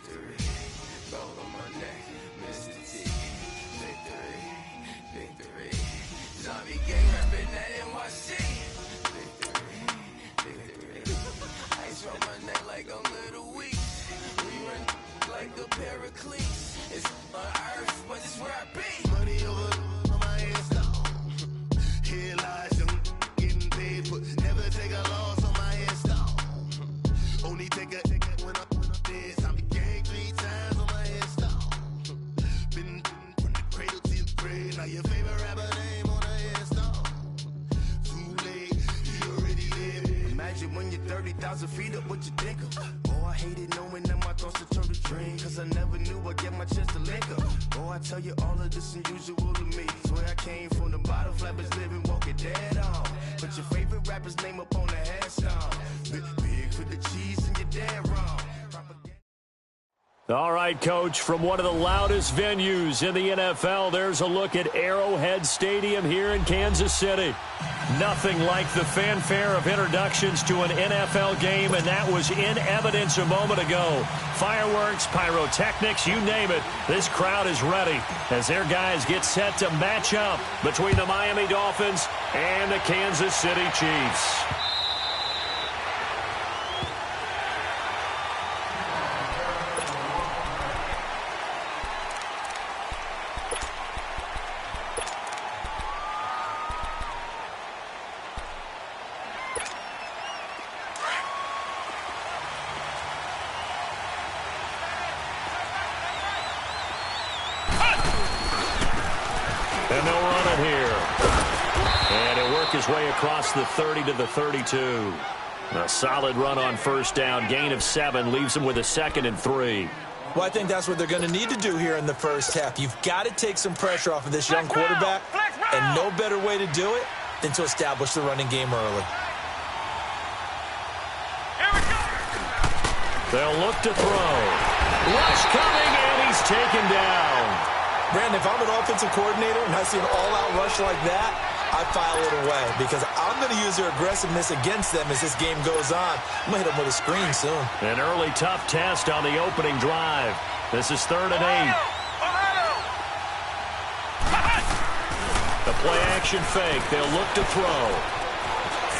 victory. Gold on my neck, Mr. T. Victory, victory. Zombie gang rapping that NYC. Victory, victory. Ice on my neck like I'm Little Weeks. We run like the Paracletes. It's on earth, but it's where I be. Money over on my headstone. Here lies young getting paid, but never take a loss on my headstone. Only take a when I'm dead. Zombie gang 3 times on my headstone. Been from the cradle to the grave. Now your favorite rapper name on a headstone. Too late, you already lived. Imagine when you're 30,000 feet up, what you think of? Oh, I hated knowing that my thoughts would turn to dream, cause I never knew I'd get my chance to link up. Oh, I tell you all of this unusual to me. Swear I came from the bottom, flappers living, walking dead on. Put your favorite rapper's name up on the headstone. Big for the cheese and you're dead wrong. All right, Coach, from one of the loudest venues in the NFL, there's a look at Arrowhead Stadium here in Kansas City. Nothing like the fanfare of introductions to an NFL game, and that was in evidence a moment ago. Fireworks, pyrotechnics, you name it. This crowd is ready as their guys get set to match up between the Miami Dolphins and the Kansas City Chiefs. And they'll run it here. And he'll work his way across the 30 to the 32. A solid run on first down. Gain of 7 leaves him with a 2nd and 3. Well, I think that's what they're going to need to do here in the first half. You've got to take some pressure off of this young quarterback, and no better way to do it than to establish the running game early. They'll look to throw. Rush coming, and he's taken down. Brandon, if I'm an offensive coordinator and I see an all-out rush like that, I file it away because I'm going to use their aggressiveness against them as this game goes on. I'm going to hit them with a screen soon. An early tough test on the opening drive. This is 3rd and 8. The play-action fake. They'll look to throw.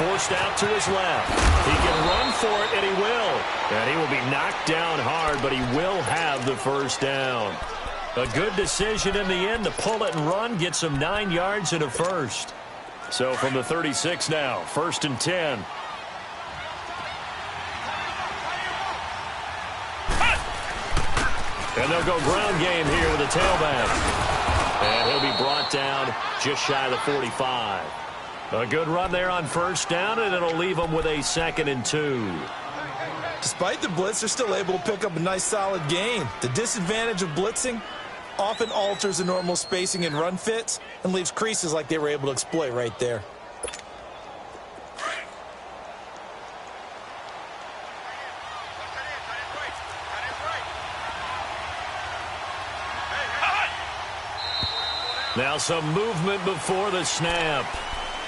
Forced out to his left. He can run for it, and he will. And he will be knocked down hard, but he will have the first down. A good decision in the end to pull it and run, get some 9 yards and a first. So from the 36 now, 1st and 10. And they'll go ground game here with a tailback. And he'll be brought down just shy of the 45. A good run there on first down, and it'll leave them with a 2nd and 2. Despite the blitz, they're still able to pick up a nice solid gain. The disadvantage of blitzing often alters the normal spacing and run fits and leaves creases like they were able to exploit right there. Now some movement before the snap.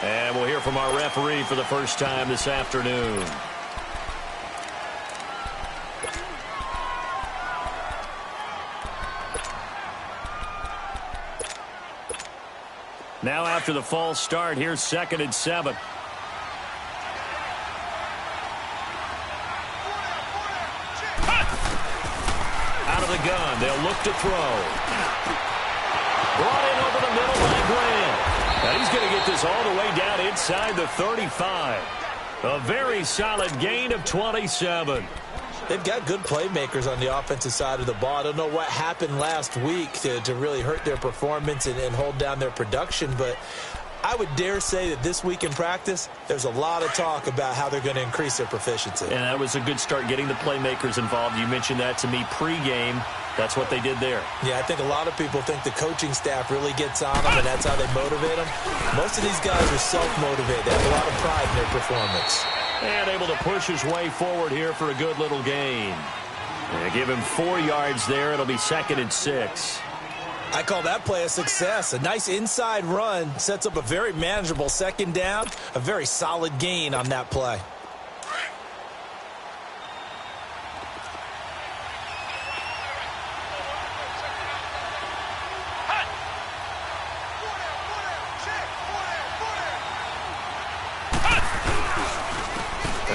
And we'll hear from our referee for the first time this afternoon. Now after the false start, here's 2nd and 7. Out of the gun, they'll look to throw. Brought in over the middle by Grant. And he's going to get this all the way down inside the 35. A very solid gain of 27. They've got good playmakers on the offensive side of the ball. I don't know what happened last week to really hurt their performance and hold down their production, but I would dare say that this week in practice, there's a lot of talk about how they're going to increase their proficiency. And that was a good start, getting the playmakers involved. You mentioned that to me pregame. That's what they did there. Yeah, I think a lot of people think the coaching staff really gets on them, and that's how they motivate them. Most of these guys are self-motivated. They have a lot of pride in their performance. And able to push his way forward here for a good little gain. And give him 4 yards there. It'll be 2nd and 6. I call that play a success. A nice inside run sets up a very manageable 2nd down. A very solid gain on that play.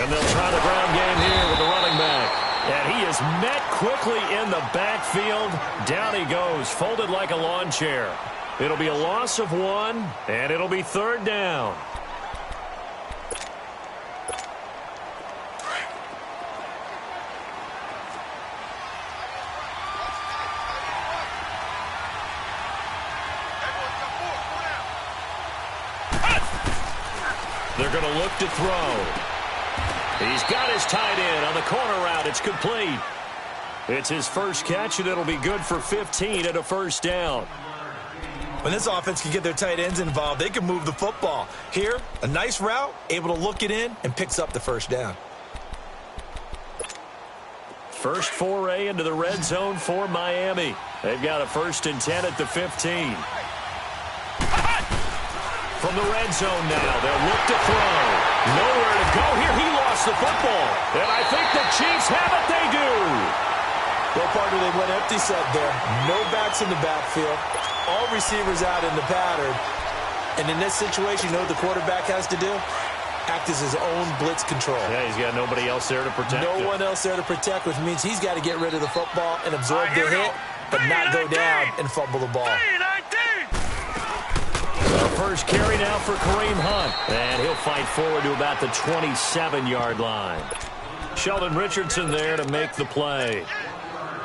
And they'll try the ground game here with the running back. And he is met quickly in the backfield. Down he goes, folded like a lawn chair. It'll be a loss of 1, and it'll be 3rd down. They're going to look to throw. He's got his tight end on the corner route. It's complete. It's his first catch, and it'll be good for 15 and a first down. When this offense can get their tight ends involved, they can move the football. Here, a nice route, able to look it in, and picks up the first down. First foray into the red zone for Miami. They've got a 1st and 10 at the 15. From the red zone now, they'll look to throw. Nowhere to go here. He lost the football. And I think the Chiefs have it. They do. Well, partner, they went empty set there. No backs in the backfield. All receivers out in the pattern. And in this situation, you know what the quarterback has to do? Act as his own blitz control. Yeah, he's got nobody else there to protect him. No one else there to protect, which means he's got to get rid of the football and absorb the hit, but not go down and fumble the ball. First carry now for Kareem Hunt. And he'll fight forward to about the 27-yard line. Sheldon Richardson there to make the play.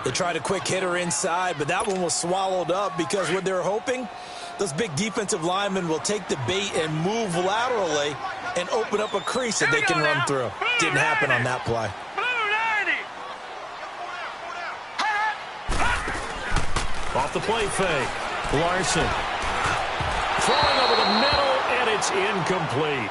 They tried a quick hitter inside, but that one was swallowed up because what they're hoping, those big defensive linemen will take the bait and move laterally and open up a crease that they can run through. Didn't happen on that play. Off the play fake. Larson. Throwing over the middle, and it's incomplete.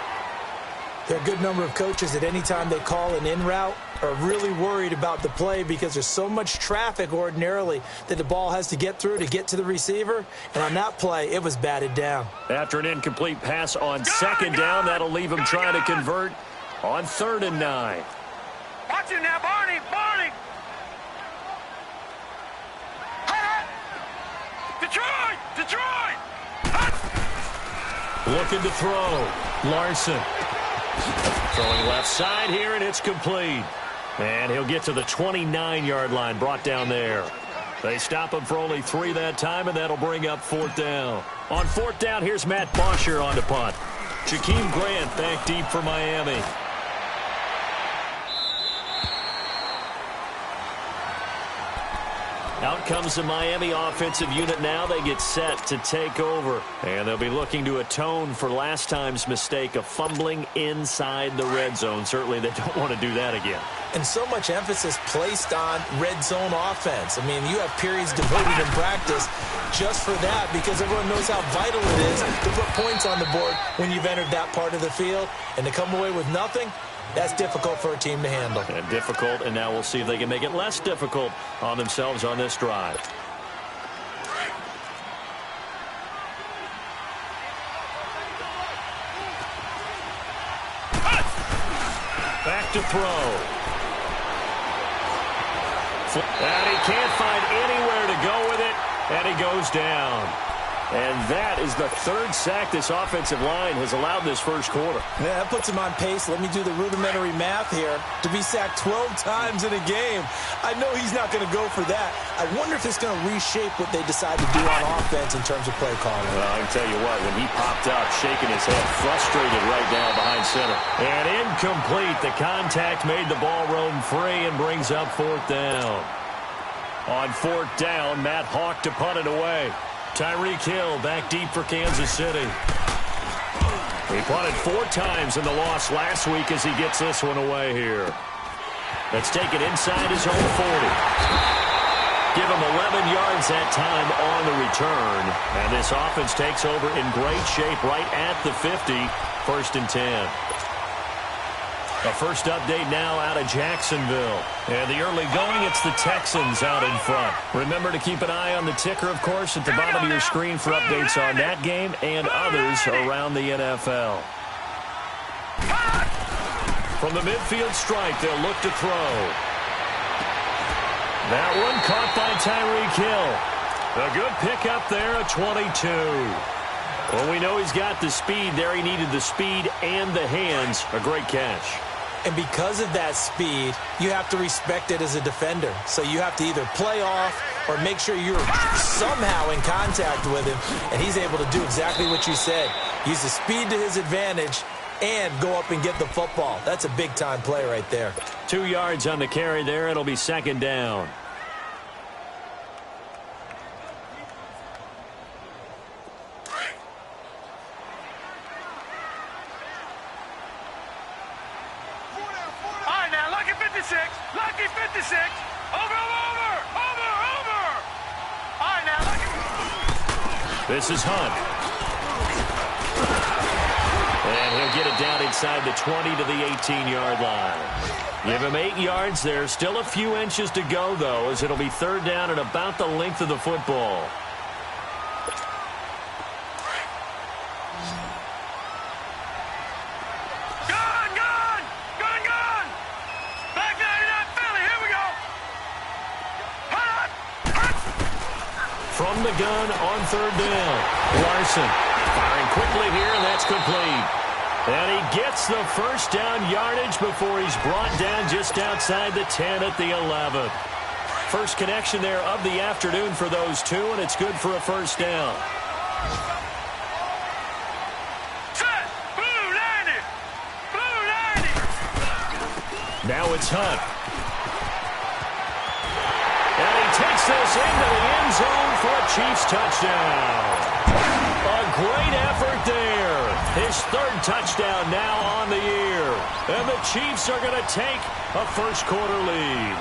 There are a good number of coaches at any time they call an in route are really worried about the play because there's so much traffic ordinarily that the ball has to get through to get to the receiver. And on that play, it was batted down. After an incomplete pass on 2nd down, that'll leave him trying to convert on 3rd and 9. Watch him now, Barney! Barney! Detroit! Detroit! Looking to throw. Larson. Throwing left side here, and it's complete. And he'll get to the 29-yard line, brought down there. They stop him for only 3 that time, and that'll bring up 4th down. On 4th down, here's Matt Bosher on the punt. Jakeem Grant back deep for Miami. Out comes the Miami offensive unit now. They get set to take over. And they'll be looking to atone for last time's mistake of fumbling inside the red zone. Certainly they don't want to do that again. And so much emphasis placed on red zone offense. I mean, you have periods devoted in practice just for that because everyone knows how vital it is to put points on the board when you've entered that part of the field. And to come away with nothing, that's difficult for a team to handle. And difficult, and now we'll see if they can make it less difficult on themselves on this drive. Back to throw. And he can't find anywhere to go with it, and he goes down. And that is the 3rd sack this offensive line has allowed this first quarter. Yeah, that puts him on pace. Let me do the rudimentary math here. To be sacked 12 times in a game, I know he's not going to go for that. I wonder if it's going to reshape what they decide to do on offense in terms of play calling. Well, I can tell you what, when he popped up, shaking his head, frustrated right now behind center. And incomplete. The contact made the ball roam free and brings up 4th down. On 4th down, Matt Hawk to punt it away. Tyreek Hill back deep for Kansas City. He punted 4 times in the loss last week as he gets this one away here. Let's take it inside his own 40. Give him 11 yards that time on the return. And this offense takes over in great shape right at the 50. 1st and 10. A first update now out of Jacksonville. And the early going, it's the Texans out in front. Remember to keep an eye on the ticker, of course, at the bottom of your screen for updates on that game and others around the NFL. From the midfield stripe, they'll look to throw. That one caught by Tyreek Hill. A good pickup there at 22. Well, we know he's got the speed there. He needed the speed and the hands. A great catch. And because of that speed, you have to respect it as a defender. So you have to either play off or make sure you're somehow in contact with him, and he's able to do exactly what you said. Use the speed to his advantage and go up and get the football. That's a big-time play right there. 2 yards on the carry there. It'll be second down. Lucky 56. Over. All right, now, Lucky. This is Hunt. And he'll get it down inside the 20 to the 18-yard line. Give him 8 yards there. Still a few inches to go, though, as it'll be third down at about the length of the football. From the gun on third down. Larson firing quickly here, and that's complete. And he gets the first down yardage before he's brought down just outside the 10 at the 11. First connection there of the afternoon for those two, and it's good for a first down. Set. Blue 90. Now it's Hunt. And he takes this into the end zone for a Chiefs touchdown. A great effort there. His third touchdown now on the year. And the Chiefs are going to take a first-quarter lead.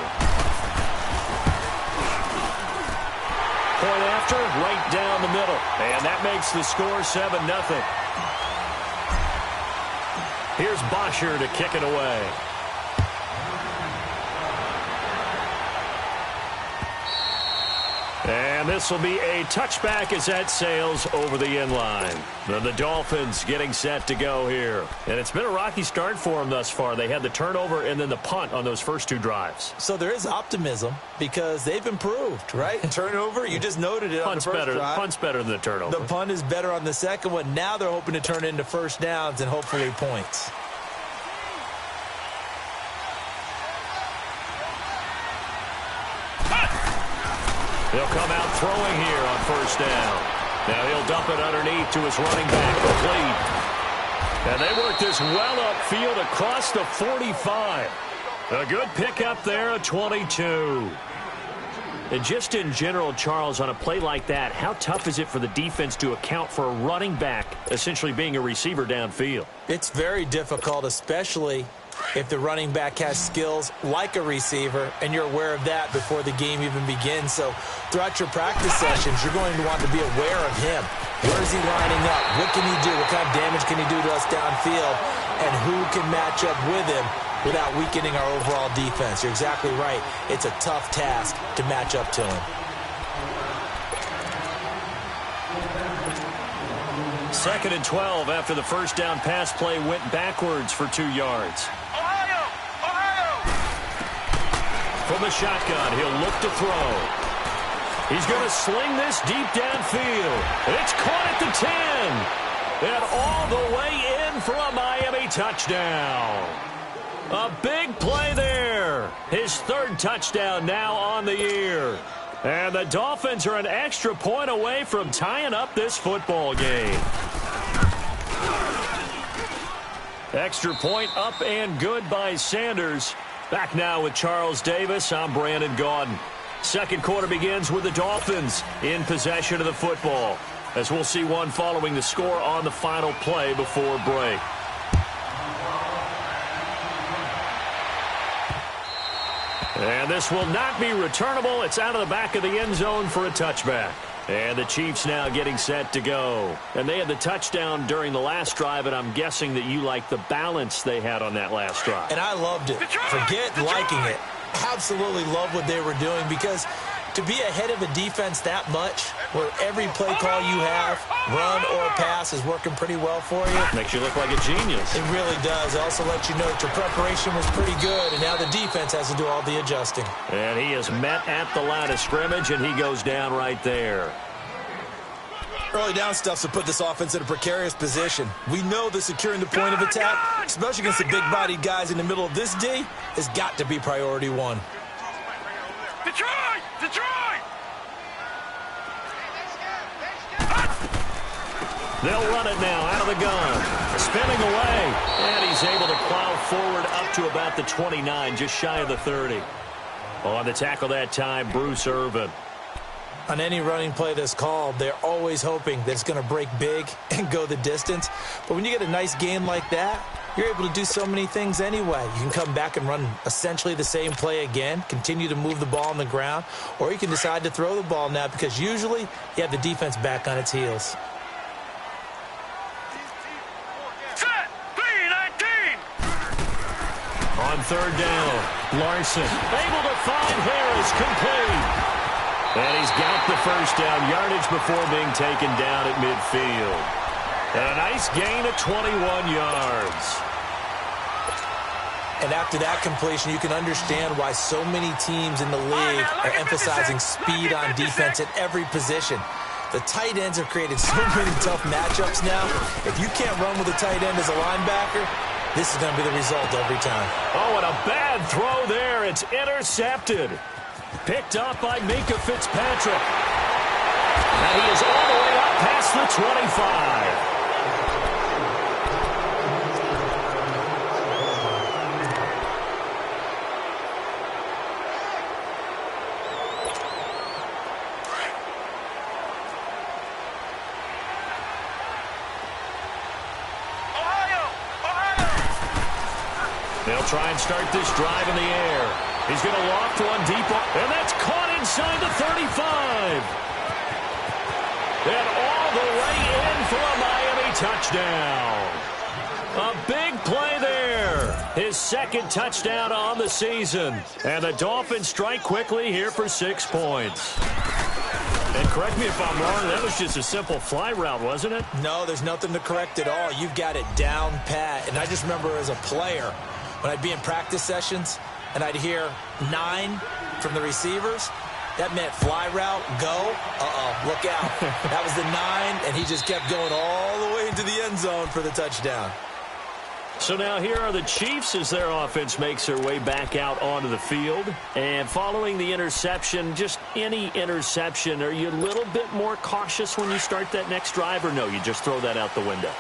Point after, right down the middle. And that makes the score 7-0. Here's Bosher to kick it away. And this will be a touchback as that sails over the end line. And the Dolphins getting set to go here. And it's been a rocky start for them thus far. They had the turnover and then the punt on those first two drives. So there is optimism because they've improved, right? Turnover, you just noted it on the first drive. Punt's better than the turnover. The punt is better on the second one. Now they're hoping to turn it into first downs and hopefully points. He'll come out throwing here on first down. Now he'll dump it underneath to his running back, complete. And they work this well upfield across the 45. A good pickup there at 22. And just in general, Charles, on a play like that, how tough is it for the defense to account for a running back essentially being a receiver downfield? It's very difficult, especially if the running back has skills like a receiver, and you're aware of that before the game even begins. So throughout your practice sessions, you're going to want to be aware of him. Where is he lining up? What can he do? What kind of damage can he do to us downfield? And who can match up with him without weakening our overall defense? You're exactly right. It's a tough task to match up to him. Second and 12 after the first down pass play went backwards for 2 yards. Ohio! From the shotgun, he'll look to throw. He's going to sling this deep downfield. It's caught at the 10. And all the way in for a Miami touchdown. A big play there. His third touchdown now on the year. And the Dolphins are an extra point away from tying up this football game. Extra point up and good by Sanders. Back now with Charles Davis. I'm Brandon Gaudin. Second quarter begins with the Dolphins in possession of the football, as we'll see one following the score on the final play before break. And this will not be returnable. It's out of the back of the end zone for a touchback. And the Chiefs now getting set to go. And they had the touchdown during the last drive, and I'm guessing that you like the balance they had on that last drive. And I loved it. Forget liking it. Absolutely love what they were doing, because to be ahead of a defense that much, where every play call you have, run or pass, is working pretty well for you. Makes you look like a genius. It really does. It also lets you know that your preparation was pretty good, and now the defense has to do all the adjusting. And he is met at the line of scrimmage, and he goes down right there. Early down stuffs will put this offense in a precarious position. We know that securing the point of attack, especially against the big-bodied guys in the middle of this D, has got to be priority one. Detroit! Detroit! They'll run it now out of the gun. Spinning away. And he's able to plow forward up to about the 29, just shy of the 30. On the tackle that time, Bruce Irvin. On any running play that's called, they're always hoping that it's going to break big and go the distance. But when you get a nice game like that, you're able to do so many things anyway. You can come back and run essentially the same play again, continue to move the ball on the ground, or you can decide to throw the ball now because usually you have the defense back on its heels. Set! 3-19! On third down, Larson able to find Harris, complete. And he's got the first down yardage before being taken down at midfield. And a nice gain of 21 yards. And after that completion, you can understand why so many teams in the league are emphasizing speed on defense at every position. The tight ends have created so many tough matchups now. If you can't run with a tight end as a linebacker, this is going to be the result every time. Oh, and a bad throw there. It's intercepted. Picked up by Minkah Fitzpatrick. And he is all the way up past the 25. They'll try and start this drive in the air. He's going to loft one deep, and that's caught inside the 35. And all the way in for a Miami touchdown. A big play there. His second touchdown on the season. And the Dolphins strike quickly here for 6 points. And correct me if I'm wrong, that was just a simple fly route, wasn't it? No, there's nothing to correct at all. You've got it down pat. And I just remember as a player, when I'd be in practice sessions, and I'd hear 9 from the receivers, that meant fly route, go, look out. That was the 9, and he just kept going all the way into the end zone for the touchdown. So now here are the Chiefs as their offense makes their way back out onto the field. And following the interception, just any interception, are you a little bit more cautious when you start that next drive, or no, you just throw that out the window?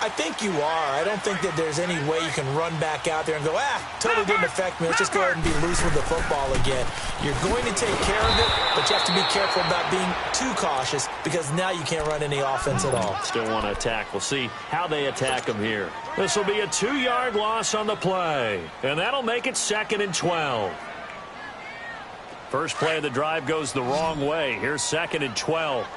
I think you are. I don't think that there's any way you can run back out there and go, totally didn't affect me. Let's just go ahead and be loose with the football again. You're going to take care of it, but you have to be careful about being too cautious because now you can't run any offense at all. Still want to attack. We'll see how they attack them here. This will be a 2-yard loss on the play, and that'll make it 2nd and 12. First play of the drive goes the wrong way. Here's 2nd and 12.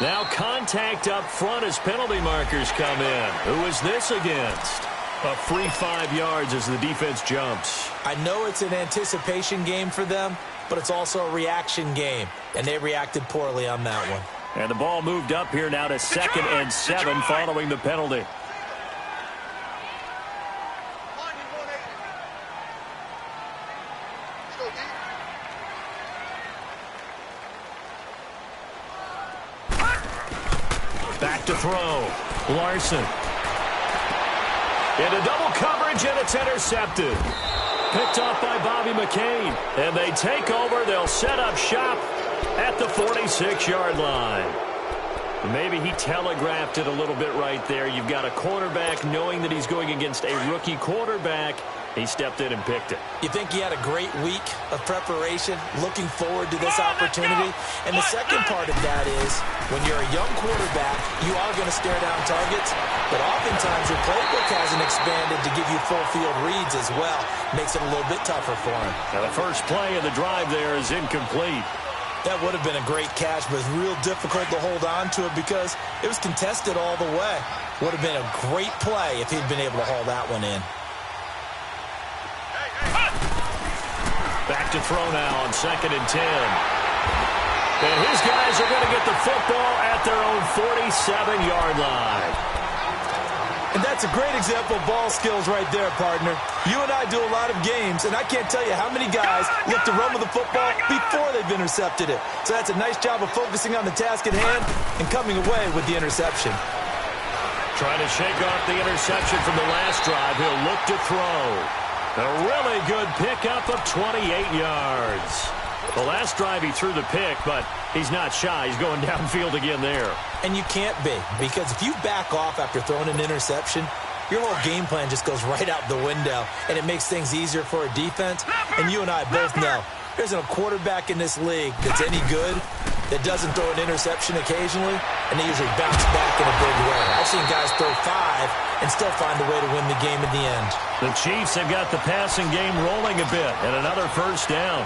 Now contact up front as penalty markers come in. Who is this against? A free 5 yards as the defense jumps. I know it's an anticipation game for them, but it's also a reaction game, and they reacted poorly on that one. And the ball moved up here now to 2nd and 7 following the penalty. Back to throw. Larson. Into double coverage, and it's intercepted. Picked off by Bobby McCain. And they take over. They'll set up shop at the 46-yard line. Maybe he telegraphed it a little bit right there. You've got a quarterback knowing that he's going against a rookie quarterback. He stepped in and picked it. You think he had a great week of preparation, looking forward to this opportunity? And the second part of that is, when you're a young quarterback, you are going to stare down targets, but oftentimes your playbook hasn't expanded to give you full field reads as well. Makes it a little bit tougher for him. Now the first play of the drive there is incomplete. That would have been a great catch, but it's real difficult to hold on to it because it was contested all the way. Would have been a great play if he'd been able to haul that one in. Back to throw now on 2nd and 10. And his guys are going to get the football at their own 47-yard line. And that's a great example of ball skills right there, partner. You and I do a lot of games, and I can't tell you how many guys look to run with the football before they've intercepted it. So that's a nice job of focusing on the task at hand and coming away with the interception. Trying to shake off the interception from the last drive. He'll look to throw. A really good pickup of 28 yards. The last drive he threw the pick, but he's not shy. He's going downfield again there. And you can't be, because if you back off after throwing an interception, your whole game plan just goes right out the window, and it makes things easier for a defense. And you and I both know there's a quarterback in this league that's any good that doesn't throw an interception occasionally, and they usually bounce back in a big way. I've seen guys throw 5 and still find a way to win the game in the end. The Chiefs have got the passing game rolling a bit, and another first down.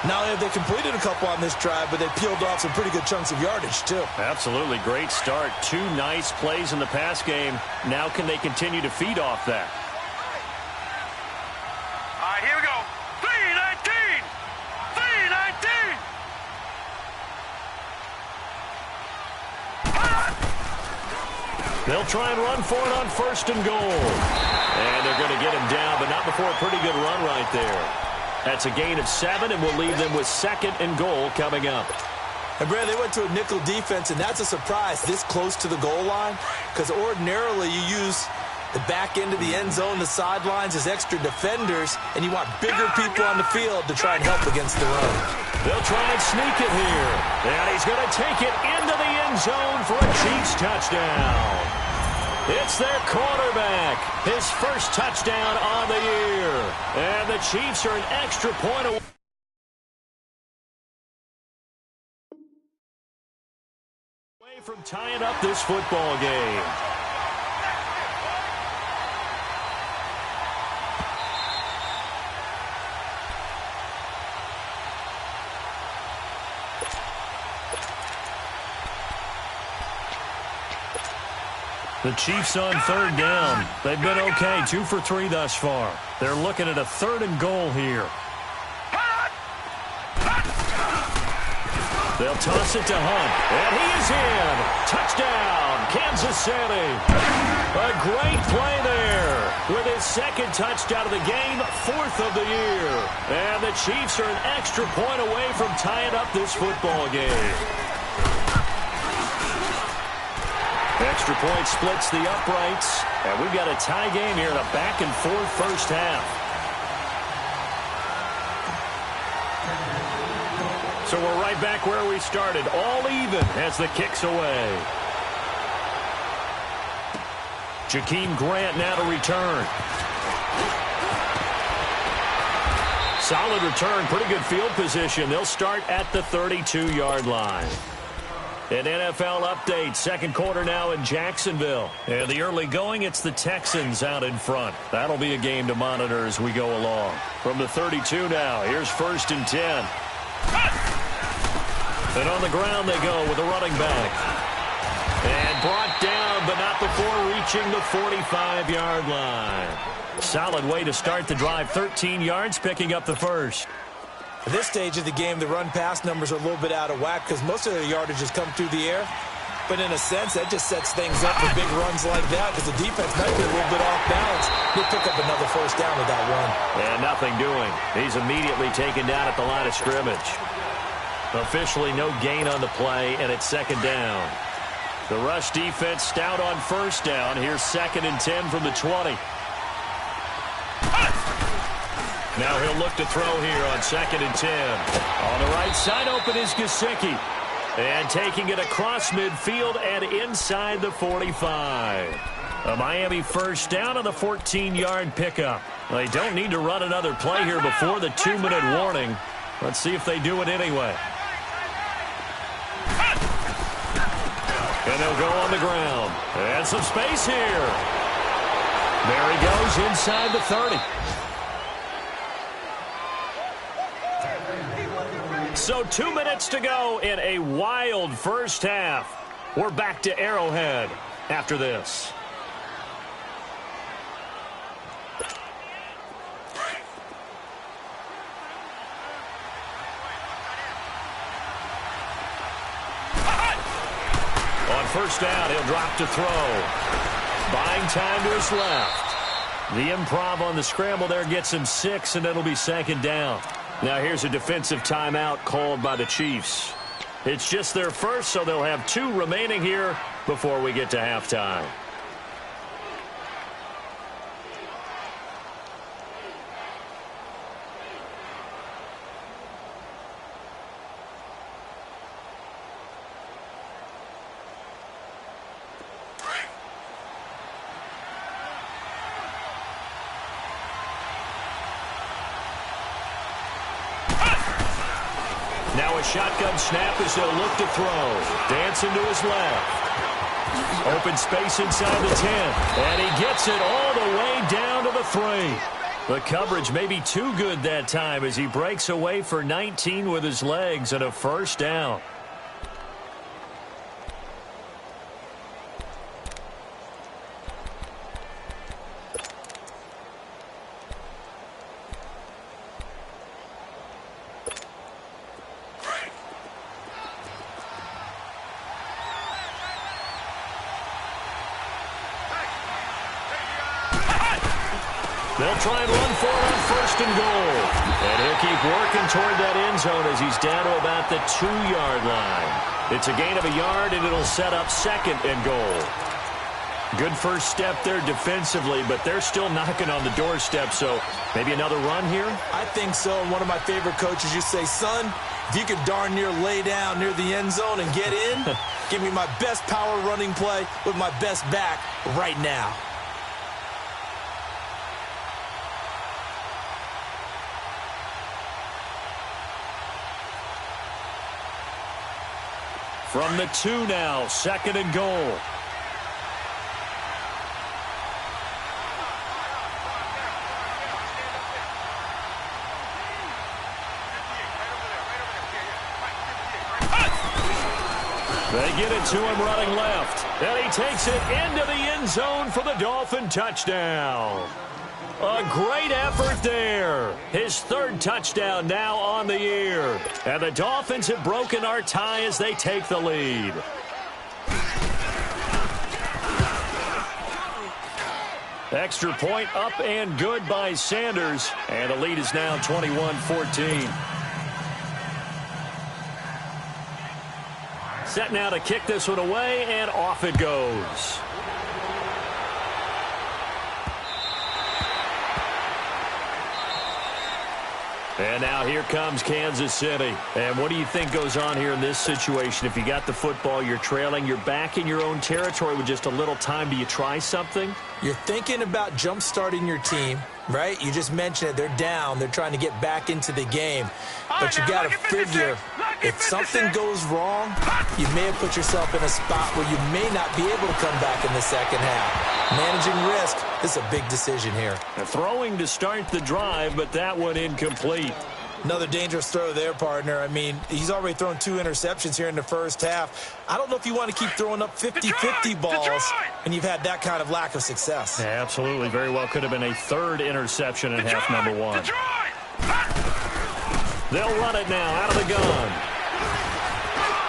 Not only have they completed a couple on this drive, but they peeled off some pretty good chunks of yardage, too. Absolutely. Great start. 2 nice plays in the pass game. Now can they continue to feed off that? All right, here we go. 3-19. 3-19. They'll try and run for it on first and goal. And they're going to get him down, but not before a pretty good run right there. That's a gain of 7, and we'll leave them with second and goal coming up. And, Brad, they went to a nickel defense, and that's a surprise this close to the goal line, because ordinarily you use the back end of the end zone, the sidelines as extra defenders, and you want bigger people on the field to try and help against the run. They'll try and sneak it here. And he's going to take it into the end zone for a Chiefs touchdown. It's their quarterback. His first touchdown on the year. And the Chiefs are an extra point away from tying up this football game. The Chiefs on third down. They've been okay, 2 for 3 thus far. They're looking at a third and goal here. They'll toss it to Hunt, and he is in. Touchdown, Kansas City. A great play there with his second touchdown of the game, 4th of the year. And the Chiefs are an extra point away from tying up this football game. Extra point splits the uprights, and we've got a tie game here in a back-and-forth first half. So we're right back where we started, all even as the kick's away. Jakeem Grant now to return. Solid return, pretty good field position. They'll start at the 32-yard line. An NFL update, second quarter now in Jacksonville. And the early going, it's the Texans out in front. That'll be a game to monitor as we go along. From the 32 now, here's 1st and 10. And on the ground they go with a running back. And brought down, but not before reaching the 45-yard line. Solid way to start the drive, 13 yards, picking up the first. At this stage of the game, the run-pass numbers are a little bit out of whack because most of their yardage has come through the air. But in a sense, that just sets things up for big runs like that because the defense might be a little bit off balance. They'll pick up another first down with that run. And nothing doing. He's immediately taken down at the line of scrimmage. Officially no gain on the play, and it's second down. The rush defense stout on first down. Here's 2nd and 10 from the 20. Now he'll look to throw here on 2nd and 10. On the right side open is Gesicki. And taking it across midfield and inside the 45. A Miami first down on the 14-yard pickup. They don't need to run another play here before the 2-minute warning. Let's see if they do it anyway. And they'll go on the ground. And some space here. There he goes inside the 30. So 2 minutes to go in a wild first half. We're back to Arrowhead after this. On first down, he'll drop to throw. Buying time to his left. The improv on the scramble there gets him 6, and it'll be second down. Now here's a defensive timeout called by the Chiefs. It's just their first, so they'll have 2 remaining here before we get to halftime. Now a shotgun snap as he'll look to throw. Dancing to his left. Open space inside the 10. And he gets it all the way down to the 3. The coverage may be too good that time as he breaks away for 19 with his legs and a first down. They'll try and run for it on first and goal. And he'll keep working toward that end zone as he's down to about the 2-yard line. It's a gain of a yard, and it'll set up second and goal. Good first step there defensively, but they're still knocking on the doorstep, so maybe another run here? I think so. And one of my favorite coaches used to say, son, if you could darn near lay down near the end zone and get in, give me my best power running play with my best back right now. From the 2 now, second and goal. They get it to him running left. And he takes it into the end zone for the Dolphin touchdown. A great effort there. His 3rd touchdown now on the year. And the Dolphins have broken our tie as they take the lead. Extra point up and good by Sanders. And the lead is now 21-14. Set now to kick this one away, and off it goes. And now here comes Kansas City. And what do you think goes on here in this situation? If you got the football, you're trailing, you're back in your own territory with just a little time. Do you try something? You're thinking about jump-starting your team, right? You just mentioned it. They're down. They're trying to get back into the game. But you got to figure, if something goes wrong, you may have put yourself in a spot where you may not be able to come back in the second half. Managing risk is a big decision here. Throwing to start the drive, but that one incomplete. Another dangerous throw there, partner. I mean, he's already thrown 2 interceptions here in the first half. I don't know if you want to keep throwing up 50-50 balls, and you've had that kind of lack of success. Yeah, absolutely. Very well could have been a 3rd interception in half number 1. They'll run it now out of the gun.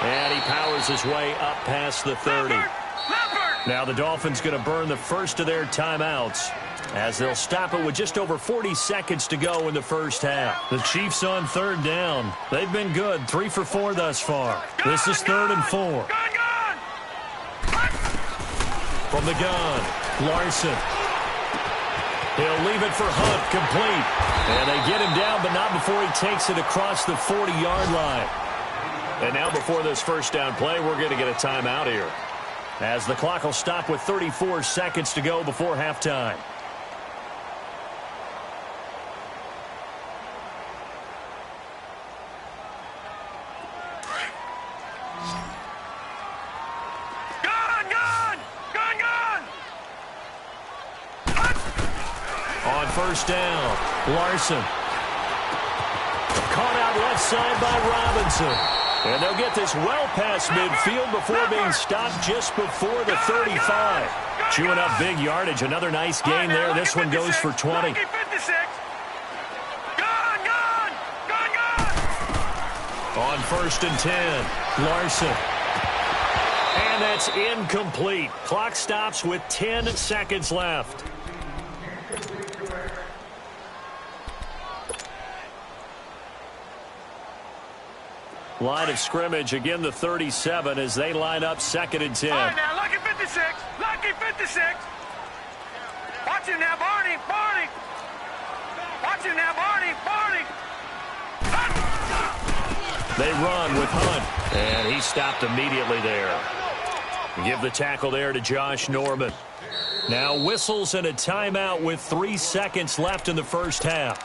And he powers his way up past the 30. Now the Dolphins going to burn the first of their timeouts as they'll stop it with just over 40 seconds to go in the first half. The Chiefs on 3rd down. They've been good, 3 for 4 thus far. This is 3rd and 4. From the gun, Larson. He'll leave it for Hunt, complete. And they get him down, but not before he takes it across the 40-yard line. And now before this first down play, we're going to get a timeout here, as the clock will stop with 34 seconds to go before halftime. On first down, Larson. Caught out left side by Robinson. And they'll get this well past midfield before being stopped just before the 35. Chewing up big yardage. Another nice gain there. This one goes for 20. On first and 10, Larson. And And that's incomplete. Clock stops with 10 seconds left. Line of scrimmage, again the 37 as they line up 2nd and 10. All right, now, lucky 56. Lucky 56. Watch him now, Barney. Barney. Watch him now, Barney. Barney. They run with Hunt, and he stopped immediately there. Give the tackle there to Josh Norman. Now whistles and a timeout with 3 seconds left in the first half.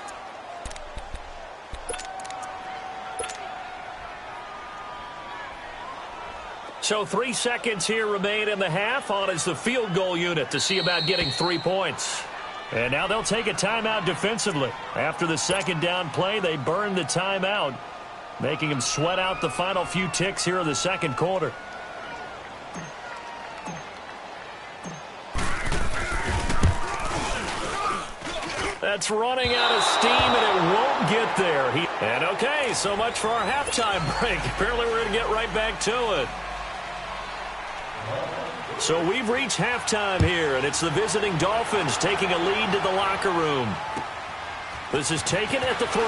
So 3 seconds here remain in the half. On is the field goal unit to see about getting 3 points. And now they'll take a timeout defensively. After the second down play, they burn the timeout, making them sweat out the final few ticks here in the second quarter. That's running out of steam, and it won't get there. And okay, so much for our halftime break. Apparently we're going to get right back to it. So we've reached halftime here, and it's the visiting Dolphins taking a lead to the locker room. This is taken at the 3.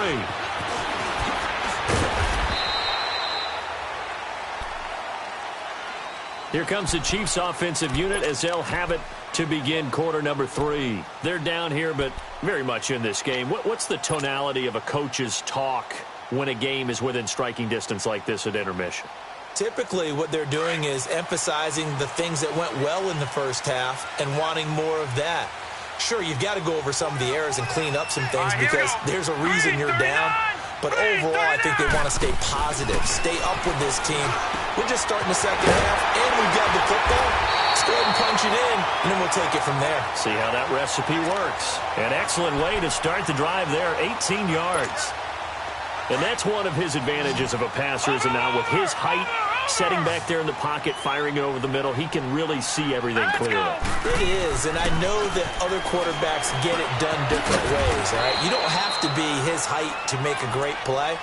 Here comes the Chiefs offensive unit as they'll have it to begin quarter number 3. They're down here, but very much in this game. What's the tonality of a coach's talk when a game is within striking distance like this at intermission? Typically, what they're doing is emphasizing the things that went well in the first half and wanting more of that. Sure, you've got to go over some of the errors and clean up some things because there's a reason you're down. But overall, I think they want to stay positive, stay up with this team. We're just starting the second half, and we've got the football. Let's go ahead and punch it in, and then we'll take it from there. See how that recipe works. An excellent way to start the drive there, 18 yards. And that's one of his advantages of a passer, is now with his height, setting back there in the pocket, firing it over the middle, he can really see everything clearly. It is, and I know that other quarterbacks get it done different ways, all right? You don't have to be his height to make a great play,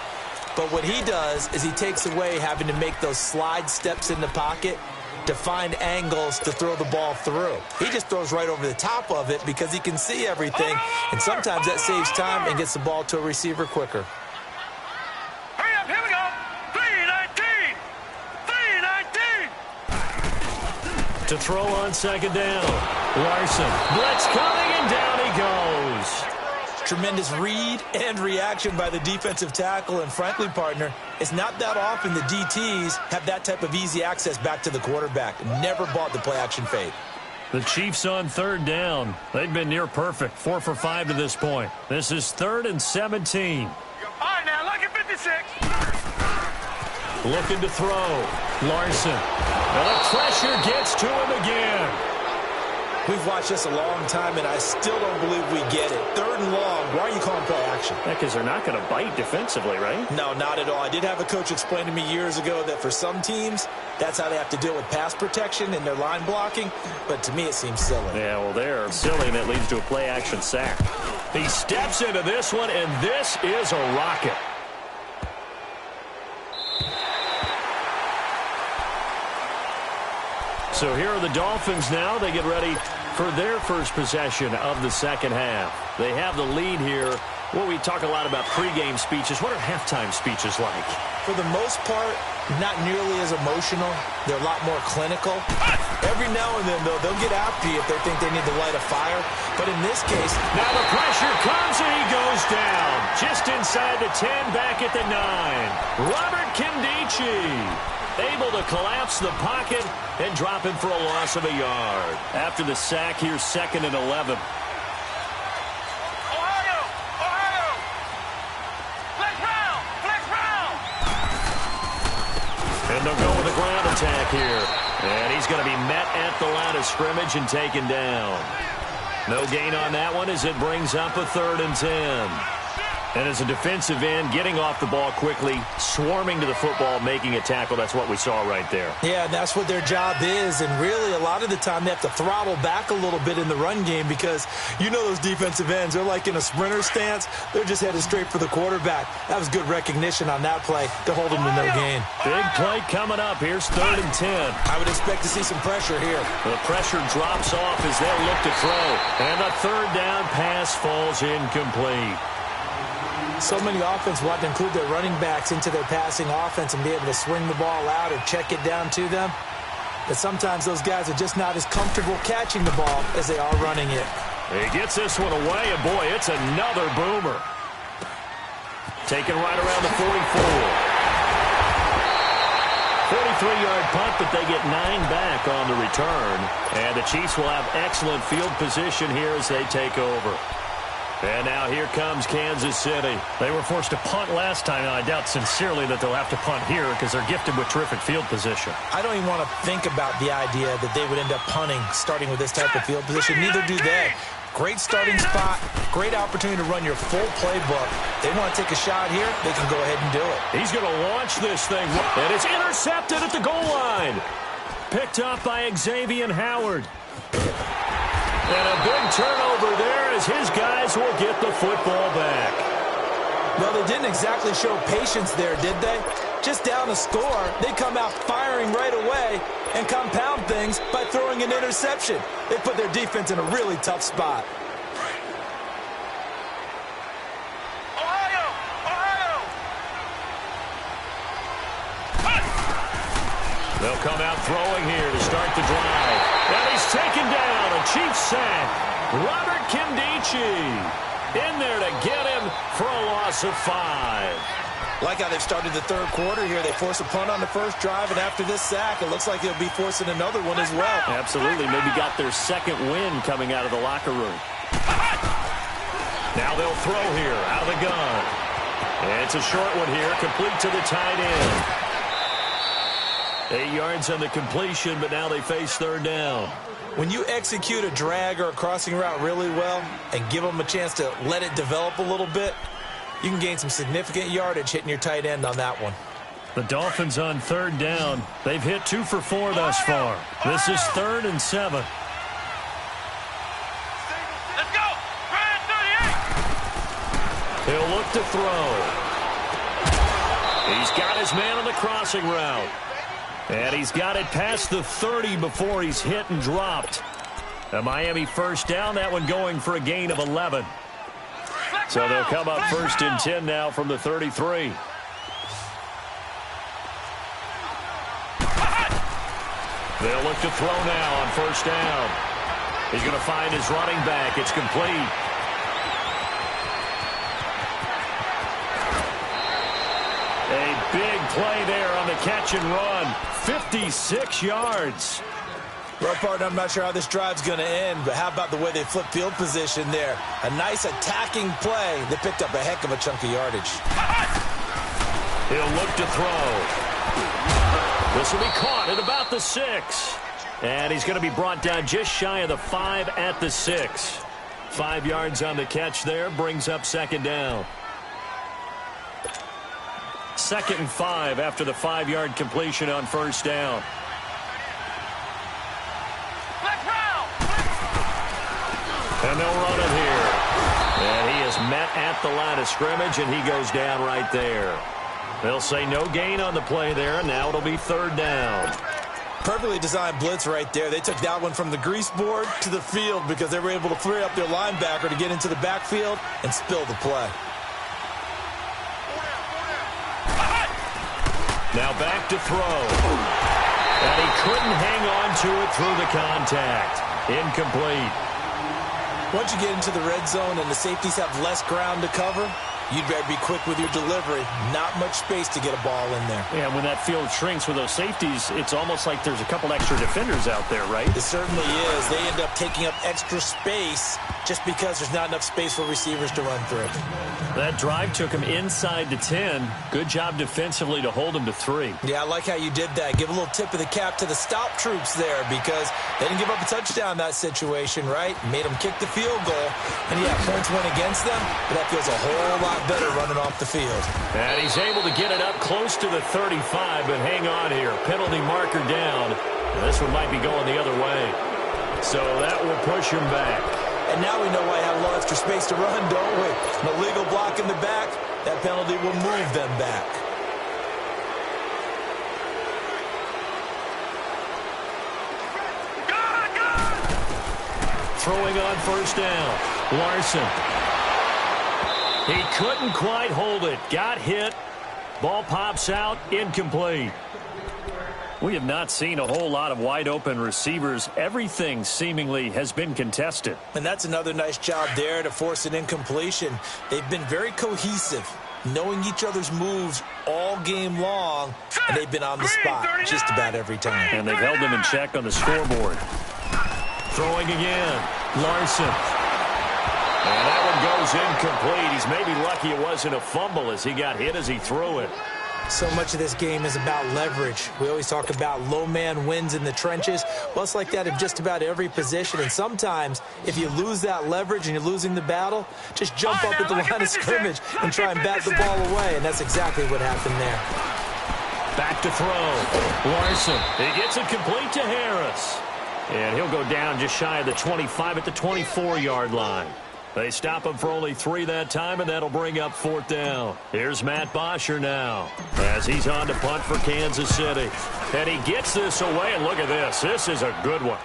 but what he does is he takes away having to make those slide steps in the pocket to find angles to throw the ball through. He just throws right over the top of it because he can see everything, and sometimes that saves time and gets the ball to a receiver quicker. Here we go. 3-19. 3-19. To throw on second down. Larson. Blitz coming, and down he goes. Tremendous read and reaction by the defensive tackle, and frankly, partner, it's not that often the DTs have that type of easy access back to the quarterback. Never bought the play-action fade. The Chiefs on third down. They've been near perfect, 4 for 5 to this point. This is 3rd and 17. All right, now, lucky 56. Looking to throw. Larson. And the pressure gets to him again. We've watched this a long time, and I still don't believe we get it. 3rd and long. Why are you calling play action? Yeah, because they're not going to bite defensively, right? No, not at all. I did have a coach explain to me years ago that for some teams, that's how they have to deal with pass protection and their line blocking. But to me, it seems silly. Yeah, well, they're silly, and it leads to a play-action sack. He steps into this one, and this is a rocket. So here are the Dolphins now. They get ready for their first possession of the second half. They have the lead here. Well, we talk a lot about pregame speeches. What are halftime speeches like? For the most part, not nearly as emotional. They're a lot more clinical. Every now and then, though, they'll get after you if they think they need to light a fire. But in this case... Now the pressure comes, and he goes down. Just inside the 10, back at the 9. Robert Kindici able to collapse the pocket and drop him for a loss of a yard. After the sack, here's 2nd and 11. Ohio! Ohio! Flex round! And they'll go with a ground attack here. And he's going to be met at the line of scrimmage and taken down. No gain on that one as it brings up a 3rd and 10. And as a defensive end, getting off the ball quickly, swarming to the football, making a tackle, that's what we saw right there. Yeah, and that's what their job is. And really, a lot of the time, they have to throttle back a little bit in the run game because you know those defensive ends, they're like in a sprinter stance. They're just headed straight for the quarterback. That was good recognition on that play to hold them to no gain. Big play coming up. Here's 3rd and 10. I would expect to see some pressure here. The pressure drops off as they'll look to throw. And the 3rd down pass falls incomplete. So many offense want to include their running backs into their passing offense and be able to swing the ball out or check it down to them. But sometimes those guys are just not as comfortable catching the ball as they are running it. He gets this one away, and boy, it's another boomer. Taken right around the 44. 43-yard punt, but they get 9 back on the return. And the Chiefs will have excellent field position here as they take over. And now here comes Kansas City. They were forced to punt last time, and I doubt sincerely that they'll have to punt here because they're gifted with terrific field position. I don't even want to think about the idea that they would end up punting starting with this type of field position. Neither do they. Great starting spot, great opportunity to run your full playbook. They want to take a shot here, they can go ahead and do it. He's going to launch this thing, and it's intercepted at the goal line. Picked up by Xavier Howard. And a big turnover there as his guys will get the football back. Well, they didn't exactly show patience there, did they? Just down a score, they come out firing right away and compound things by throwing an interception. They put their defense in a really tough spot. They'll come out throwing here to start the drive. And he's taken down. A Chiefs sack. Robert Kimdichie in there to get him for a loss of 5. Like how they've started the 3rd quarter here. They force a punt on the first drive, and after this sack, it looks like they'll be forcing another one as well. Absolutely. Maybe got their 2nd win coming out of the locker room. Now they'll throw here out of the gun. And it's a short one here, complete to the tight end. 8 yards on the completion, but now they face 3rd down. When you execute a drag or a crossing route really well and give them a chance to let it develop a little bit, you can gain some significant yardage hitting your tight end on that one. The Dolphins on 3rd down. They've hit 2 for 4 thus far. This is 3rd and 7. Let's go! Ryan 38! He'll look to throw. He's got his man on the crossing route. And he's got it past the 30 before he's hit and dropped. A Miami 1st down, that one going for a gain of 11. So they'll come up 1st and 10 now from the 33. They'll look to throw now on 1st down. He's going to find his running back. It's complete. A big play there on the catch and run. 56 yards. Well, partner, I'm not sure how this drive's going to end, but how about the way they flip field position there? A nice attacking play. They picked up a heck of a chunk of yardage. He'll look to throw. This will be caught at about the 6. And he's going to be brought down just shy of the 5 at the 6. 5 yards on the catch there, brings up 2nd down. 2nd and 5 after the 5-yard completion on 1st down. And they'll run it here. And he is met at the line of scrimmage, and he goes down right there. They'll say no gain on the play there, and now it'll be 3rd down. Perfectly designed blitz right there. They took that one from the grease board to the field because they were able to free up their linebacker to get into the backfield and spill the play. Now back to throw. And he couldn't hang on to it through the contact. Incomplete. Once you get into the red zone and the safeties have less ground to cover, you'd better be quick with your delivery. Not much space to get a ball in there. Yeah, when that field shrinks with those safeties, it's almost like there's a couple extra defenders out there, right? It certainly is. They end up taking up extra space just because there's not enough space for receivers to run through. That drive took him inside to 10. Good job defensively to hold him to 3. Yeah, I like how you did that. Give a little tip of the cap to the stop troops there because they didn't give up a touchdown in that situation, right? Made them kick the field goal. And yeah, points went against them, but that feels a whole lot better running off the field. And he's able to get it up close to the 35, but hang on here. Penalty marker down. This one might be going the other way. So that will push him back. And now we know why I have a little extra space to run, don't we? An illegal block in the back, that penalty will move them back. Throwing on first down. Larson. He couldn't quite hold it. Got hit. Ball pops out. Incomplete. We have not seen a whole lot of wide-open receivers. Everything seemingly has been contested. And that's another nice job there to force an incompletion. They've been very cohesive, knowing each other's moves all game long, and they've been on the spot just about every time. And they've held them in check on the scoreboard. Throwing again. Larson. And that one goes incomplete. He's maybe lucky it wasn't a fumble as he got hit as he threw it. So much of this game is about leverage. We always talk about low man wins in the trenches. Well, it's like that in just about every position. And sometimes, if you lose that leverage and you're losing the battle, just jump up at the line of scrimmage and try and bat the ball away. And that's exactly what happened there. Back to throw. Larson. He gets it complete to Harris. And he'll go down just shy of the 25 at the 24-yard line. They stop him for only 3 that time, and that'll bring up 4th down. Here's Matt Bosher now as he's on to punt for Kansas City. And he gets this away, and look at this. This is a good one.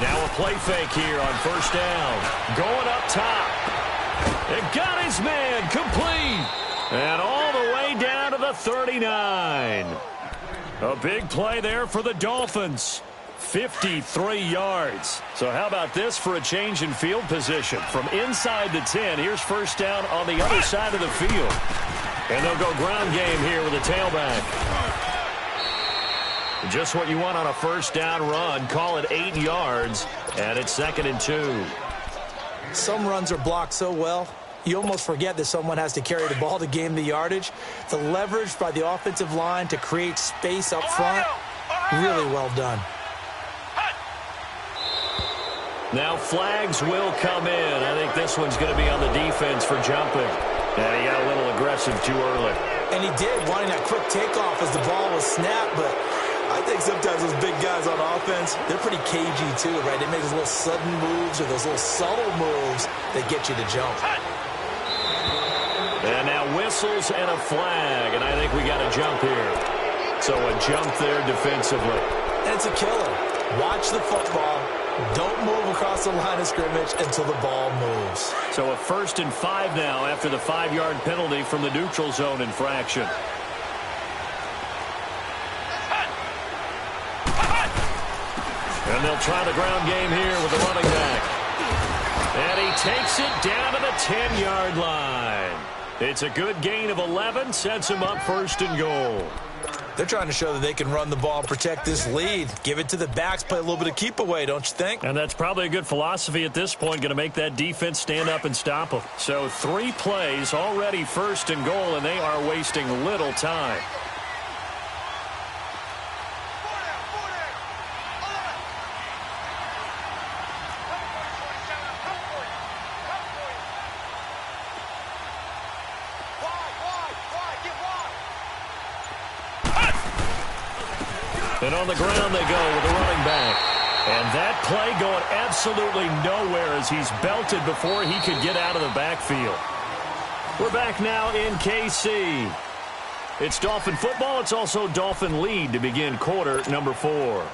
Now a play fake here on first down. Going up top. It got his man complete. And all the way down to the 39. A big play there for the Dolphins. 53 yards. So how about this for a change in field position? From inside the 10, here's first down on the other side of the field. And they'll go ground game here with a tailback. Just what you want on a first down run. Call it 8 yards, and it's 2nd and 2. Some runs are blocked so well, you almost forget that someone has to carry the ball to gain the yardage. The leverage by the offensive line to create space up front, really well done. Now flags will come in. I think this one's going to be on the defense for jumping. And he got a little aggressive too early. And he did, wanting that quick takeoff as the ball was snapped, but I think sometimes those big guys on offense, they're pretty cagey too, right? They make those little sudden moves or those little subtle moves that get you to jump. And now whistles and a flag, and I think we got a jump here. So a jump there defensively. And it's a killer. Watch the football. Don't move across the line of scrimmage until the ball moves. So a 1st and 5 now after the 5-yard penalty from the neutral zone infraction. And they'll try the ground game here with the running back. And he takes it down to the 10-yard line. It's a good gain of 11, sets him up 1st and goal. They're trying to show that they can run the ball and protect this lead. Give it to the backs, play a little bit of keep away, don't you think? And that's probably a good philosophy at this point, going to make that defense stand up and stop them. So 3 plays, already 1st and goal, and they are wasting little time. And on the ground they go with the running back. And that play going absolutely nowhere as he's belted before he could get out of the backfield. We're back now in KC. It's Dolphin football. It's also Dolphin lead to begin quarter number 4.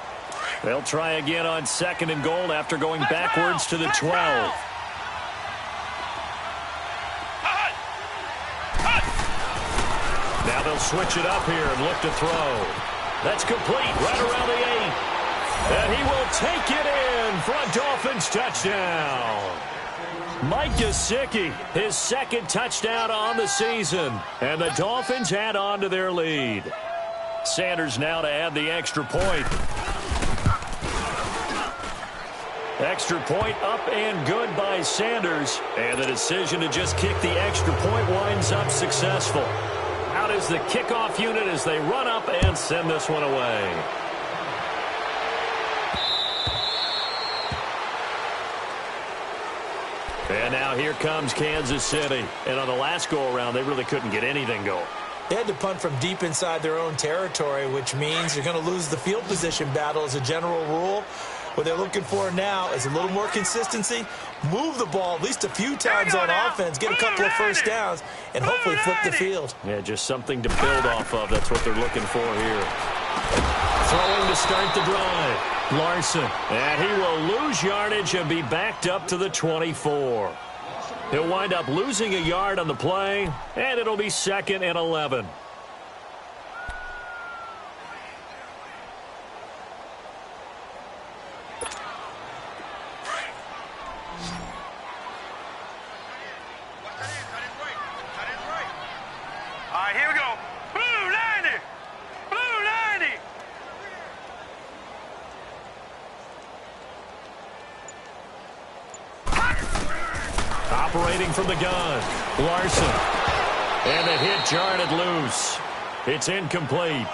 They'll try again on 2nd and goal after going backwards to the 12. Now they'll switch it up here and look to throw. That's complete right around the 8. And he will take it in for a Dolphins touchdown. Mike Gesicki, his 2nd touchdown on the season. And the Dolphins add on to their lead. Sanders now to add the extra point. Extra point up and good by Sanders. And the decision to just kick the extra point winds up successful. Out is the kickoff unit as they run up and send this one away. And now here comes Kansas City. And on the last go-around, they really couldn't get anything going. They had to punt from deep inside their own territory, which means you're going to lose the field position battle as a general rule. What they're looking for now is a little more consistency, move the ball at least a few times on offense, get a couple of first downs, and hopefully flip the field. Yeah, just something to build off of. That's what they're looking for here. Throwing to start the drive. Larson. And he will lose yardage and be backed up to the 24. He'll wind up losing a yard on the play, and it'll be 2nd and 11. All right, here we go. Blue 90. Blue 90. Operating from the gun. Larson. And the hit jarred loose. It's incomplete.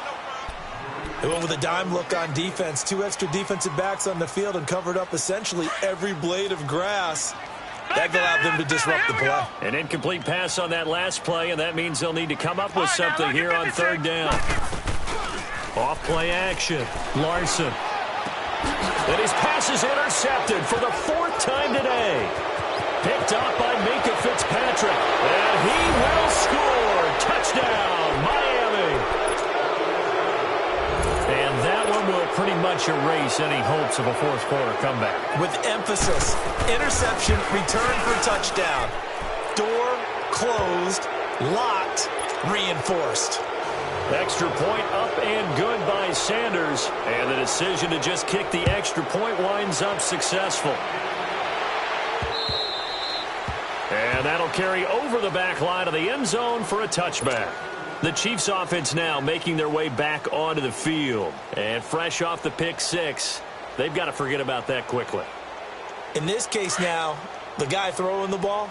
They went with a dime look on defense. 2 extra defensive backs on the field and covered up essentially every blade of grass. That allowed them to disrupt the play. An incomplete pass on that last play, and that means they'll need to come up with something here on 3rd down. Off play action. Larson. And his pass is intercepted for the 4th time today. Picked up by Minkah Fitzpatrick. And he will score. Touchdown, Miami. And that one will pretty much erase any hopes of a 4th quarter comeback. With emphasis, interception, return for touchdown. Door closed, locked, reinforced. Extra point up and good by Sanders. And the decision to just kick the extra point winds up successful. And that'll carry over the back line of the end zone for a touchback. The Chiefs offense now making their way back onto the field. And fresh off the pick 6, they've got to forget about that quickly. In this case now, the guy throwing the ball,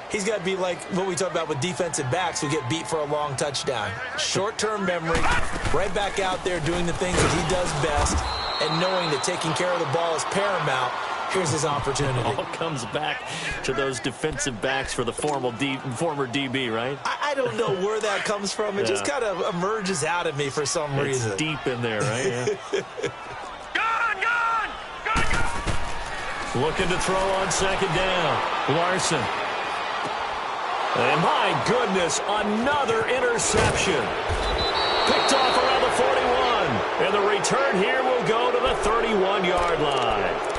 he's got to be like what we talk about with defensive backs who get beat for a long touchdown. Short-term memory, right back out there doing the things that he does best, and knowing that taking care of the ball is paramount. Here's his opportunity. All comes back to those defensive backs for the former DB, right? I don't know where that comes from. It just kind of emerges out of me for some reason. It's deep in there, right? Yeah. Gone! Looking to throw on 2nd down. Larson. And my goodness, another interception. Picked off around the 41. And the return here will go to the 31-yard line.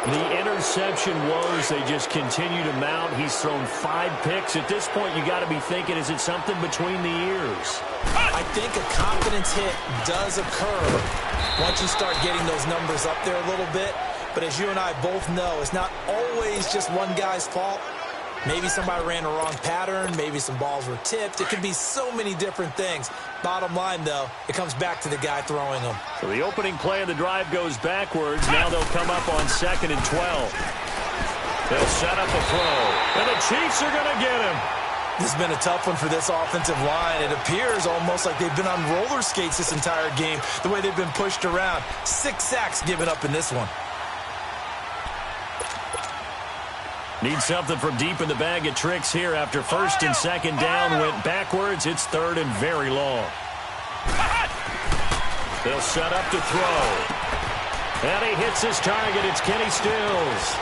The interception woes, they just continue to mount. He's thrown 5 picks. At this point, you got to be thinking, is it something between the ears? I think a confidence hit does occur once you start getting those numbers up there a little bit. But as you and I both know, it's not always just one guy's fault. Maybe somebody ran a wrong pattern. Maybe some balls were tipped. It could be so many different things. Bottom line, though, it comes back to the guy throwing them. So the opening play of the drive goes backwards. Now they'll come up on 2nd and 12. They'll set up a throw. And the Chiefs are going to get him. This has been a tough one for this offensive line. It appears almost like they've been on roller skates this entire game, the way they've been pushed around. 6 sacks given up in this one. Need something from deep in the bag of tricks here after 1st and 2nd down went backwards. It's 3rd and very long. They'll set up to throw. And he hits his target. It's Kenny Stills.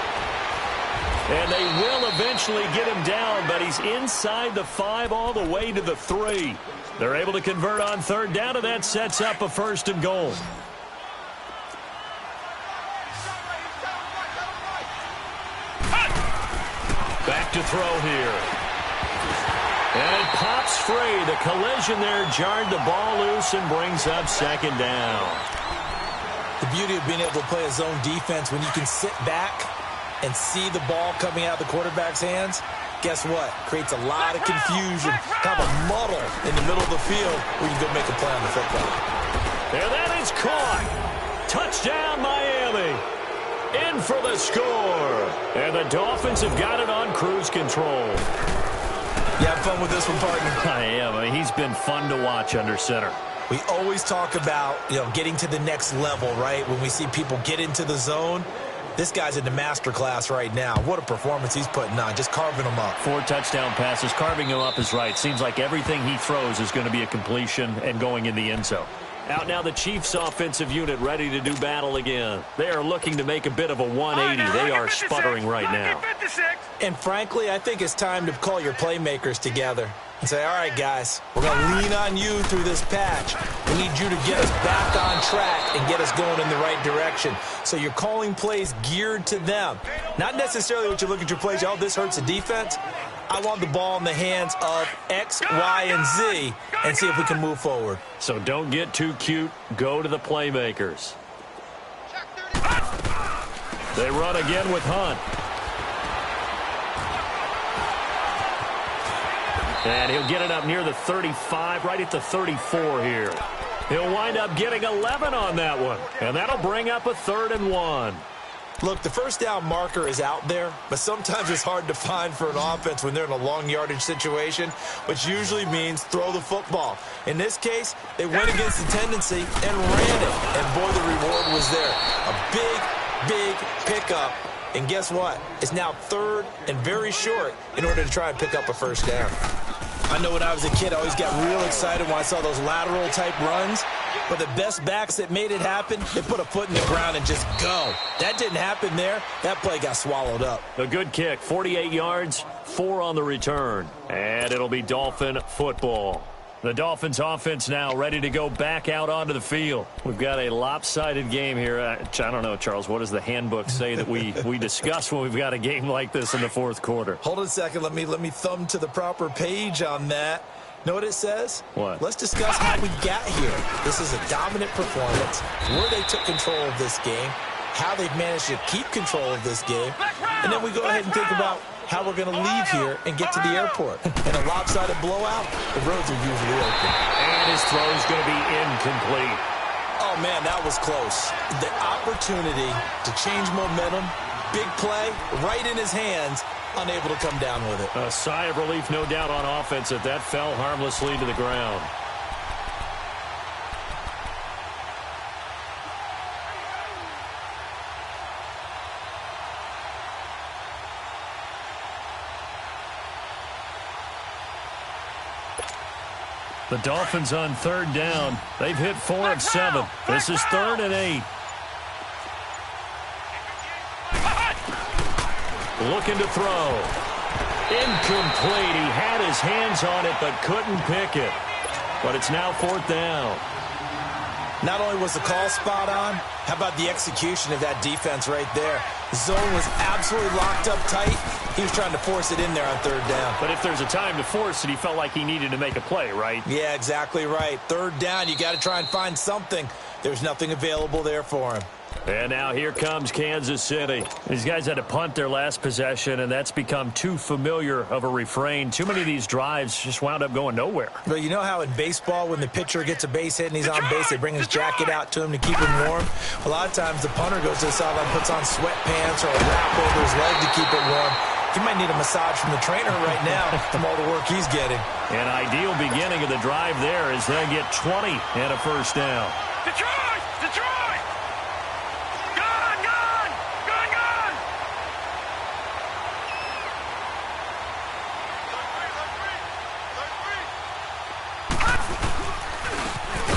And they will eventually get him down, but he's inside the 5 all the way to the 3. They're able to convert on 3rd down, and that sets up a 1st and goal. Back to throw here. And it pops free. The collision there jarred the ball loose and brings up 2nd down. The beauty of being able to play a zone defense when you can sit back and see the ball coming out of the quarterback's hands, guess what? Creates a lot of confusion, kind of a muddle in the middle of the field where you can go make a play on the football. And that is caught. Touchdown, Miami. in for the score. And the Dolphins have got it on cruise control. You have fun with this one, partner? I am. I mean, he's been fun to watch under center. We always talk about, getting to the next level, right? When we see people get into the zone, this guy's in the master class right now. What a performance he's putting on, just carving them up. 4 touchdown passes. Carving him up is right. Seems like everything he throws is going to be a completion and going in the end zone. Out now the Chiefs offensive unit ready to do battle again. They are looking to make a bit of a 180. They are sputtering right now. And frankly, I think it's time to call your playmakers together and say, all right, guys, we're going to lean on you through this patch. We need you to get us back on track and get us going in the right direction. So you're calling plays geared to them. Not necessarily what you look at your plays, oh, this hurts the defense. I want the ball in the hands of X, Y, and Z and see if we can move forward. So don't get too cute. Go to the playmakers. They run again with Hunt. And he'll get it up near the 35, right at the 34 here. He'll wind up getting 11 on that one. And that'll bring up a 3rd and 1. Look, the first down marker is out there, but sometimes it's hard to find for an offense when they're in a long yardage situation, which usually means throw the football. In this case, they went against the tendency and ran it. And boy, the reward was there. A big pickup. And guess what? It's now 3rd and very short in order to try and pick up a first down. I know when I was a kid, I always got real excited when I saw those lateral type runs. But the best backs that made it happen, they put a foot in the ground and just go. That didn't happen there. That play got swallowed up. A good kick, 48 yards, 4 on the return. And it'll be Dolphin football. The Dolphins offense now ready to go back out onto the field. We've got a lopsided game here. I don't know, Charles, what does the handbook say that we discuss when we've got a game like this in the 4th quarter? Hold on a second. Let me thumb to the proper page on that. Know what it says? What? Let's discuss how we got here. This is a dominant performance, where they took control of this game, how they've managed to keep control of this game, and then we go ahead and think about how we're going to leave here and get to the airport. In a lopsided blowout, the roads are usually open. And his throw is going to be incomplete. Oh, man, that was close. The opportunity to change momentum, big play, right in his hands, unable to come down with it. A sigh of relief, no doubt, on offense that fell harmlessly to the ground. The Dolphins on 3rd down. They've hit 4 of 7. This is 3rd and 8. Looking to throw. Incomplete. He had his hands on it but couldn't pick it. But it's now 4th down. Not only was the call spot on, how about the execution of that defense right there? The zone was absolutely locked up tight. He was trying to force it in there on 3rd down. But if there's a time to force it, he felt like he needed to make a play, right? Yeah, exactly right. 3rd down, you got to try and find something. There's nothing available there for him. And now here comes Kansas City. These guys had to punt their last possession, and that's become too familiar of a refrain. Too many of these drives just wound up going nowhere. But you know how in baseball, when the pitcher gets a base hit and he's on base, they bring his jacket out to him to keep him warm? A lot of times the punter goes to the sideline, puts on sweatpants or a wrap over his leg to keep it warm. He might need a massage from the trainer right now from all the work he's getting. An ideal beginning of the drive there as they'll get 20 and a first down. Detroit! Detroit! Gone! Gone! Gone! Gone!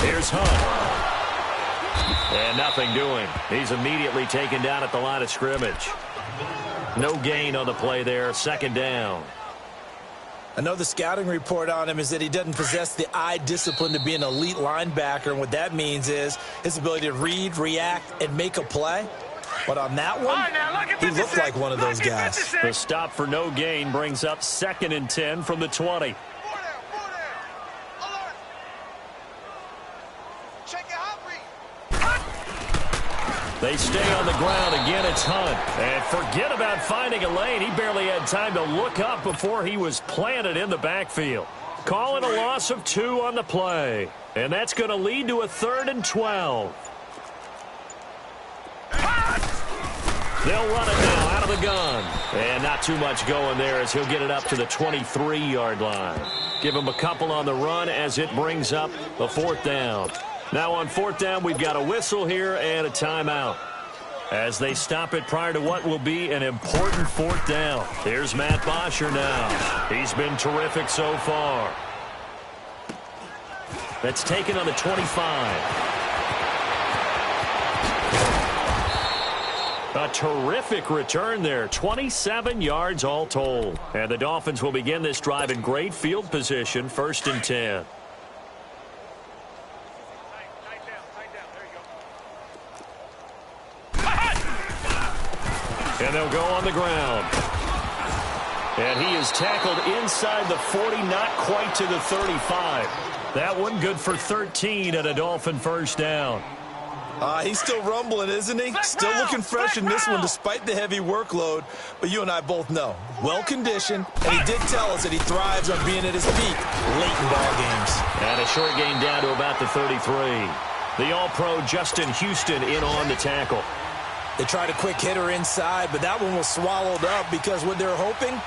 Here's Hunt. And nothing doing. He's immediately taken down at the line of scrimmage. No gain on the play there. 2nd down. I know the scouting report on him is that he doesn't possess the eye discipline to be an elite linebacker, and what that means is his ability to read, react, and make a play. But on that one, he looked like one of those guys. The stop for no gain brings up 2nd and 10 from the 20. They stay on the ground. Again, it's Hunt. And forget about finding a lane. He barely had time to look up before he was planted in the backfield. Call it a loss of 2 on the play. And that's going to lead to a 3rd and 12. They'll run it now out of the gun. And not too much going there as he'll get it up to the 23-yard line. Give him a couple on the run as it brings up a 4th down. Now on 4th down, we've got a whistle here and a timeout as they stop it prior to what will be an important 4th down. Here's Matt Bosher now. He's been terrific so far. That's taken on the 25. A terrific return there. 27 yards all told. And the Dolphins will begin this drive in great field position, 1st and 10. And they'll go on the ground. And he is tackled inside the 40, not quite to the 35. That one good for 13 and a Dolphin 1st down. He's still rumbling, isn't he? Still looking fresh in this one despite the heavy workload. But you and I both know, well-conditioned, and he did tell us that he thrives on being at his peak late in ball games. And a short gain down to about the 33. The All-Pro Justin Houston in on the tackle. They tried a quick hitter inside, but that one was swallowed up because what they're hoping